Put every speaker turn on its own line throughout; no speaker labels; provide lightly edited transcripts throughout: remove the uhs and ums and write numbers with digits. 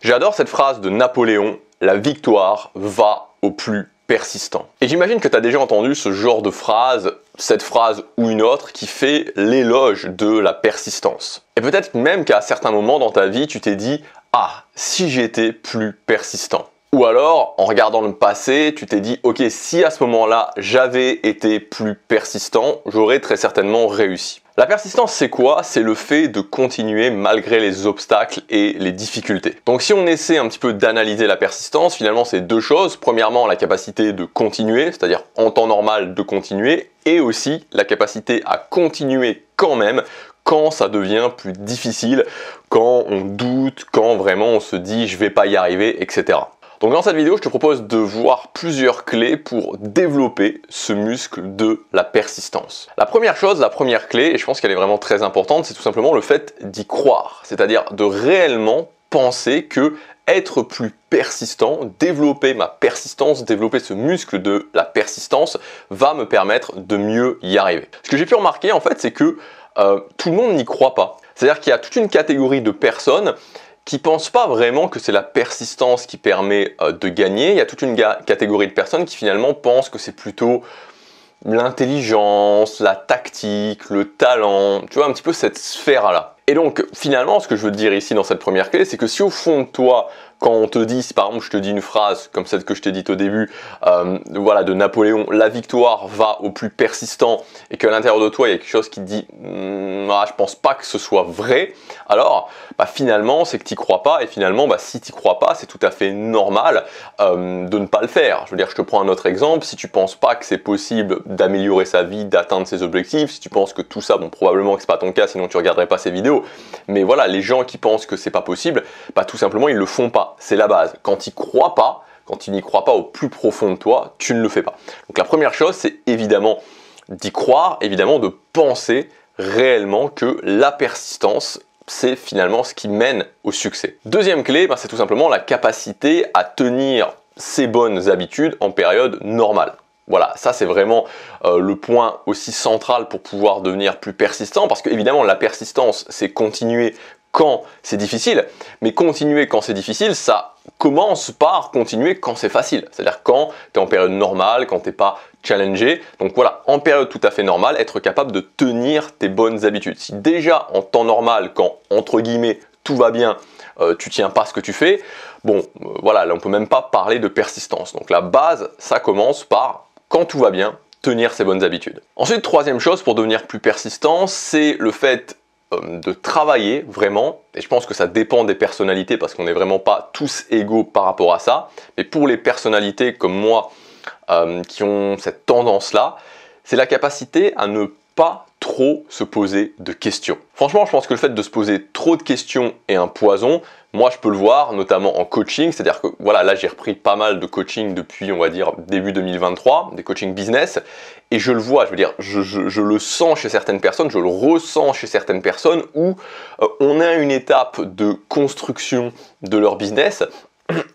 J'adore cette phrase de Napoléon, la victoire va au plus persistant. Et j'imagine que tu as déjà entendu ce genre de phrase, cette phrase ou une autre qui fait l'éloge de la persistance. Et peut-être même qu'à certains moments dans ta vie, tu t'es dit « Ah, si j'étais plus persistant ». Ou alors, en regardant le passé, tu t'es dit « Ok, si à ce moment-là, j'avais été plus persistant, j'aurais très certainement réussi ». La persistance, c'est quoi? C'est le fait de continuer malgré les obstacles et les difficultés. Donc si on essaie un petit peu d'analyser la persistance, finalement c'est deux choses. Premièrement, la capacité de continuer, c'est-à-dire en temps normal de continuer, et aussi la capacité à continuer quand même quand ça devient plus difficile, quand on doute, quand vraiment on se dit je vais pas y arriver, etc. Donc dans cette vidéo, je te propose de voir plusieurs clés pour développer ce muscle de la persistance. La première chose, la première clé, et je pense qu'elle est vraiment très importante, c'est tout simplement le fait d'y croire. C'est-à-dire de réellement penser que être plus persistant, développer ma persistance, développer ce muscle de la persistance va me permettre de mieux y arriver. Ce que j'ai pu remarquer en fait, c'est que tout le monde n'y croit pas. C'est-à-dire qu'il y a toute une catégorie de personnes qui pensent pas vraiment que c'est la persistance qui permet de gagner. Il y a toute une catégorie de personnes qui finalement pensent que c'est plutôt l'intelligence, la tactique, le talent, tu vois, un petit peu cette sphère-là. Et donc, finalement, ce que je veux te dire ici dans cette première clé, c'est que si au fond de toi, quand on te dit, si par exemple je te dis une phrase comme celle que je t'ai dite au début, voilà, de Napoléon, la victoire va au plus persistant, et qu'à l'intérieur de toi, il y a quelque chose qui te dit, je pense pas que ce soit vrai, alors, finalement, c'est que tu n'y crois pas, et finalement, si tu n'y crois pas, c'est tout à fait normal de ne pas le faire. Je veux dire, je te prends un autre exemple, si tu penses pas que c'est possible d'améliorer sa vie, d'atteindre ses objectifs, si tu penses que tout ça, bon, probablement que c'est pas ton cas, sinon tu regarderais pas ces vidéos, mais voilà, les gens qui pensent que c'est pas possible, tout simplement, ils le font pas. C'est la base. Quand tu n'y crois pas, quand tu n'y crois pas au plus profond de toi, tu ne le fais pas. Donc la première chose, c'est évidemment d'y croire, évidemment de penser réellement que la persistance, c'est finalement ce qui mène au succès. Deuxième clé, c'est tout simplement la capacité à tenir ses bonnes habitudes en période normale. Voilà, ça c'est vraiment le point aussi central pour pouvoir devenir plus persistant, parce que évidemment la persistance, c'est continuer quand c'est difficile, mais continuer quand c'est difficile, ça commence par continuer quand c'est facile. C'est-à-dire quand tu es en période normale, quand tu n'es pas challengé. Donc voilà, en période tout à fait normale, être capable de tenir tes bonnes habitudes. Si déjà en temps normal, quand entre guillemets tout va bien, tu tiens pas ce que tu fais, voilà, là on peut même pas parler de persistance. Donc la base, ça commence par quand tout va bien, tenir ses bonnes habitudes. Ensuite, troisième chose pour devenir plus persistant, c'est le fait de travailler vraiment, et je pense que ça dépend des personnalités parce qu'on n'est vraiment pas tous égaux par rapport à ça, mais pour les personnalités comme moi qui ont cette tendance-là, c'est la capacité à ne pas trop se poser de questions. Franchement, je pense que le fait de se poser trop de questions est un poison. Moi, je peux le voir, notamment en coaching, c'est-à-dire que voilà, là j'ai repris pas mal de coaching depuis, on va dire, début 2023, des coaching business, et je le vois, je veux dire, je le sens chez certaines personnes, je le ressens chez certaines personnes où on est à une étape de construction de leur business,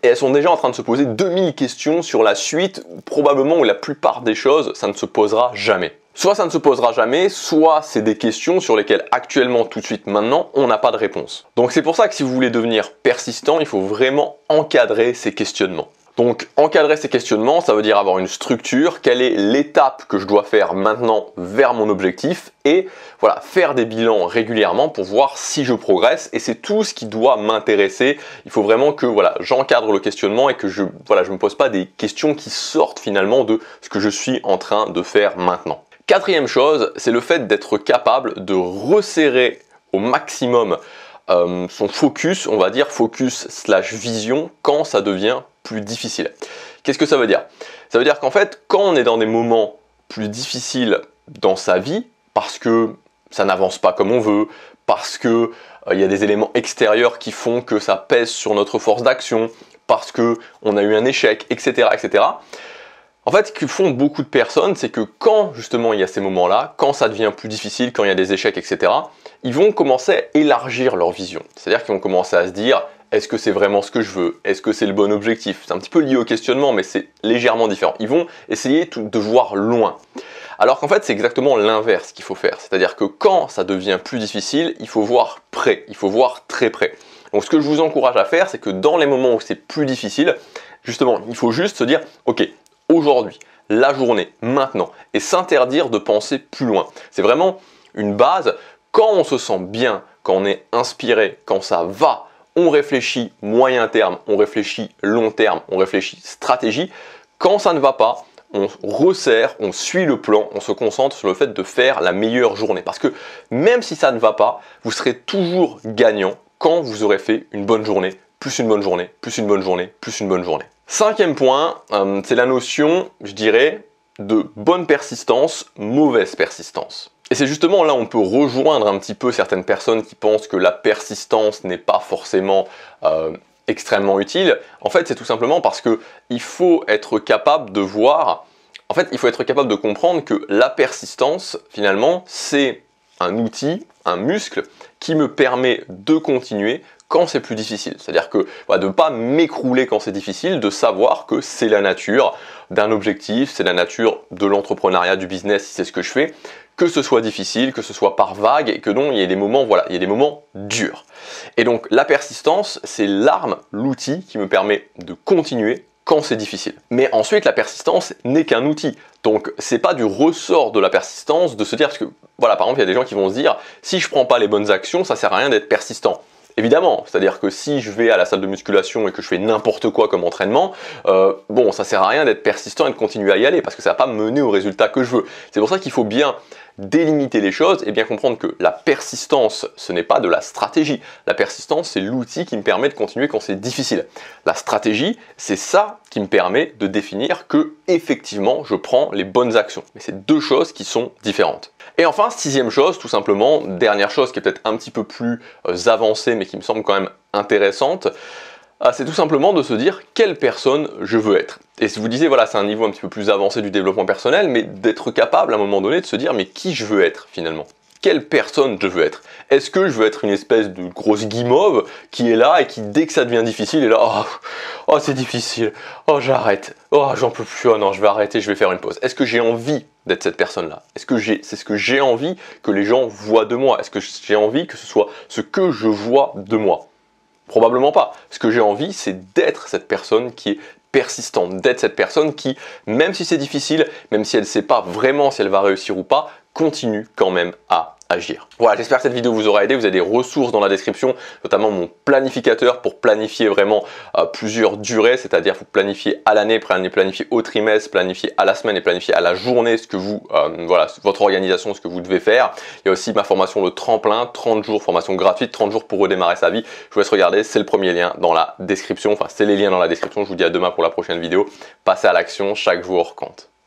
et elles sont déjà en train de se poser 2000 questions sur la suite, probablement où la plupart des choses, ça ne se posera jamais. Soit ça ne se posera jamais, soit c'est des questions sur lesquelles actuellement, tout de suite, maintenant, on n'a pas de réponse. Donc c'est pour ça que si vous voulez devenir persistant, il faut vraiment encadrer ces questionnements. Donc encadrer ces questionnements, ça veut dire avoir une structure, quelle est l'étape que je dois faire maintenant vers mon objectif, et voilà, faire des bilans régulièrement pour voir si je progresse, et c'est tout ce qui doit m'intéresser. Il faut vraiment que voilà, j'encadre le questionnement et que je me pose pas des questions qui sortent finalement de ce que je suis en train de faire maintenant. Quatrième chose, c'est le fait d'être capable de resserrer au maximum son focus, on va dire focus / vision, quand ça devient plus difficile. Qu'est-ce que ça veut dire? Ça veut dire qu'en fait, quand on est dans des moments plus difficiles dans sa vie, parce que ça n'avance pas comme on veut, parce que y a des éléments extérieurs qui font que ça pèse sur notre force d'action, parce que on a eu un échec, etc., etc. En fait, ce que font beaucoup de personnes, c'est que quand justement il y a ces moments-là, quand ça devient plus difficile, quand il y a des échecs, etc., ils vont commencer à élargir leur vision. C'est-à-dire qu'ils vont commencer à se dire, est-ce que c'est vraiment ce que je veux? Est-ce que c'est le bon objectif? C'est un petit peu lié au questionnement, mais c'est légèrement différent. Ils vont essayer de voir loin. Alors qu'en fait, c'est exactement l'inverse qu'il faut faire. C'est-à-dire que quand ça devient plus difficile, il faut voir près, il faut voir très près. Donc ce que je vous encourage à faire, c'est que dans les moments où c'est plus difficile, justement, il faut juste se dire, ok, aujourd'hui, la journée, maintenant, et s'interdire de penser plus loin. C'est vraiment une base. Quand on se sent bien, quand on est inspiré, quand ça va, on réfléchit moyen terme, on réfléchit long terme, on réfléchit stratégie. Quand ça ne va pas, on resserre, on suit le plan, on se concentre sur le fait de faire la meilleure journée. Parce que même si ça ne va pas, vous serez toujours gagnant quand vous aurez fait une bonne journée, plus une bonne journée, plus une bonne journée, plus une bonne journée. Cinquième point, c'est la notion, je dirais, de bonne persistance, mauvaise persistance. Et c'est justement là où on peut rejoindre un petit peu certaines personnes qui pensent que la persistance n'est pas forcément extrêmement utile. En fait, c'est tout simplement parce que il faut être capable de voir, en fait, il faut être capable de comprendre que la persistance, finalement, c'est un outil, un muscle qui me permet de continuer quand c'est plus difficile. C'est-à-dire que de ne pas m'écrouler quand c'est difficile, de savoir que c'est la nature d'un objectif, c'est la nature de l'entrepreneuriat, du business, si c'est ce que je fais, que ce soit difficile, que ce soit par vague, et que non, il y a des moments, il y a des moments durs. Et donc la persistance, c'est l'arme, l'outil qui me permet de continuer quand c'est difficile. Mais ensuite, la persistance n'est qu'un outil. Donc c'est pas du ressort de la persistance de se dire, parce que par exemple, il y a des gens qui vont se dire, si je prends pas les bonnes actions, ça sert à rien d'être persistant. Évidemment, c'est-à-dire que si je vais à la salle de musculation et que je fais n'importe quoi comme entraînement, ça sert à rien d'être persistant et de continuer à y aller parce que ça va pas me mener au résultat que je veux. C'est pour ça qu'il faut bien délimiter les choses et bien comprendre que la persistance, ce n'est pas de la stratégie. La persistance, c'est l'outil qui me permet de continuer quand c'est difficile. La stratégie, c'est ça qui me permet de définir que, effectivement, je prends les bonnes actions. Mais c'est deux choses qui sont différentes. Et enfin, sixième chose, tout simplement, dernière chose qui est peut-être un petit peu plus avancée, mais qui me semble quand même intéressante, c'est tout simplement de se dire quelle personne je veux être. Et si vous disiez, c'est un niveau un petit peu plus avancé du développement personnel, mais d'être capable à un moment donné de se dire, mais qui je veux être finalement ? Quelle personne je veux être? Est-ce que je veux être une espèce de grosse guimauve qui est là et qui, dès que ça devient difficile, est là, oh c'est difficile, oh j'arrête, oh j'en peux plus, oh non je vais arrêter, je vais faire une pause. Est-ce que j'ai envie d'être cette personne-là? C'est ce que j'ai envie que les gens voient de moi? Est-ce que j'ai envie que ce soit ce que je vois de moi? Probablement pas. Ce que j'ai envie, c'est d'être cette personne qui est persistante, d'être cette personne qui, même si c'est difficile, même si elle ne sait pas vraiment si elle va réussir ou pas, continue quand même à agir. Voilà, j'espère que cette vidéo vous aura aidé. Vous avez des ressources dans la description, notamment mon planificateur pour planifier vraiment plusieurs durées, c'est-à-dire vous planifier à l'année, planifier au trimestre, planifier à la semaine et planifier à la journée ce que vous, votre organisation, ce que vous devez faire. Il y a aussi ma formation Le Tremplin, 30 jours, formation gratuite, 30 jours pour redémarrer sa vie. Je vous laisse regarder, c'est le premier lien dans la description, enfin c'est les liens dans la description. Je vous dis à demain pour la prochaine vidéo. Passez à l'action, chaque jour compte.